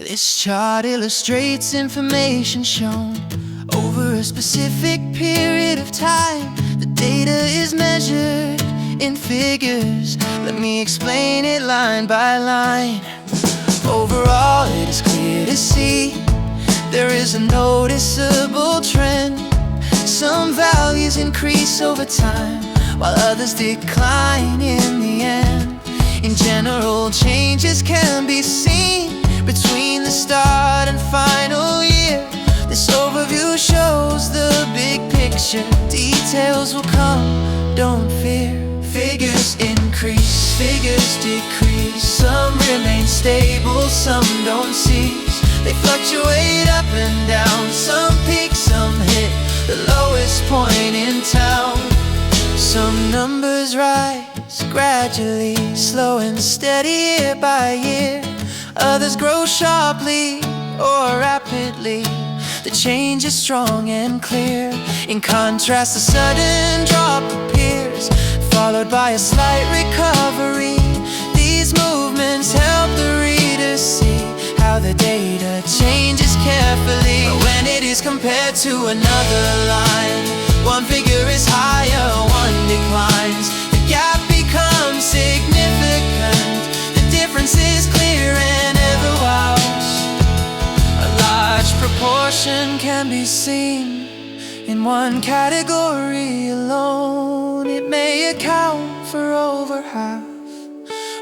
This chart illustrates information shown over a specific period of time. The data is measured in figures. Let me explain it line by line. Overall, it is clear to see there is a noticeable trend. Some values increase over time, while others decline in the end. In general, changes can be seen between the start and final year. This overview shows the big picture. Details will come, don't fear. Figures increase, figures decrease. Some remain stable, some don't cease. They fluctuate up and down. Some peak, some hit the lowest point in town. Some numbers rise gradually, slow and steady year by year. Others grow sharply or rapidly. The change is strong and clear. In contrast, a sudden drop appears, followed by a slight recovery. These movements help the reader see how the data changes carefully. But when it is compared to another line, one figure is higher, one declines. The gap becomes significant. The difference is clear and ever wild. A large proportion can be seen in one category alone. It may account for over half,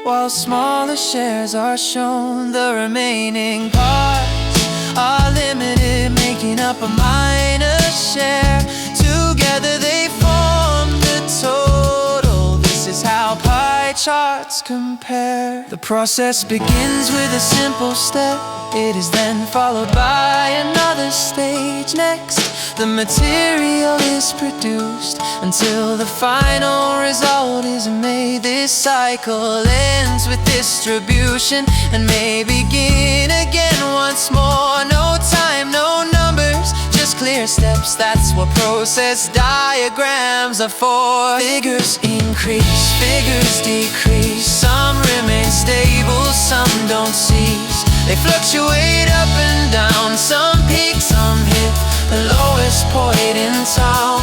while smaller shares are shown. The remaining parts are limited, making up a minor share. Together they form the total. This is how pie charts compare. The process begins with a simple step. It is then followed by another stage. Next, the material is produced until the final result is made. This cycle ends with distribution and may begin again once more. No time, no numbers, just clear steps. That's what process diagrams are for. Figures increase, figures decrease. Some remain stable, some don't cease. They fluctuate up and down. Some peak, some hit the lowest point in town.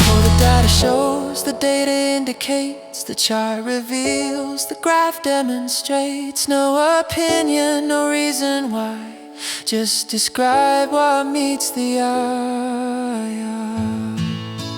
Oh, the data shows, the data indicates, the chart reveals, the graph demonstrates. No opinion, no reason why, just describe what meets the eye.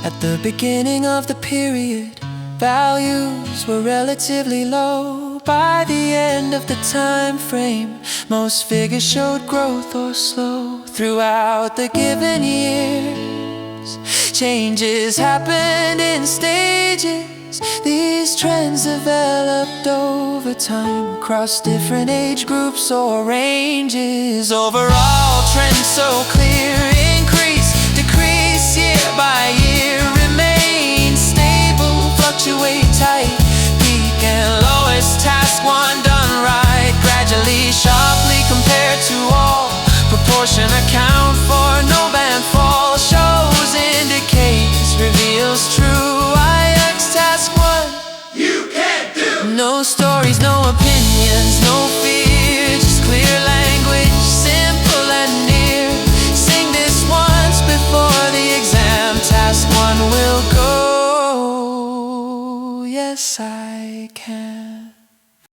At the beginning of the period, values were relatively low. By the end of the time frame, most figures showed growth or slow. Throughout the given years, changes happened in stages. These trends developed over time across different age groups or ranges. Overall trends so clear: increase, decrease year by year. Remain stable, fluctuate tight. Peak and lowest, task one done right. Gradually, sharply compared to all. Proportion account for no band fall. Shows, indicates, reveals true. IELTS Task 1 you can't do. No stories, no opinions, no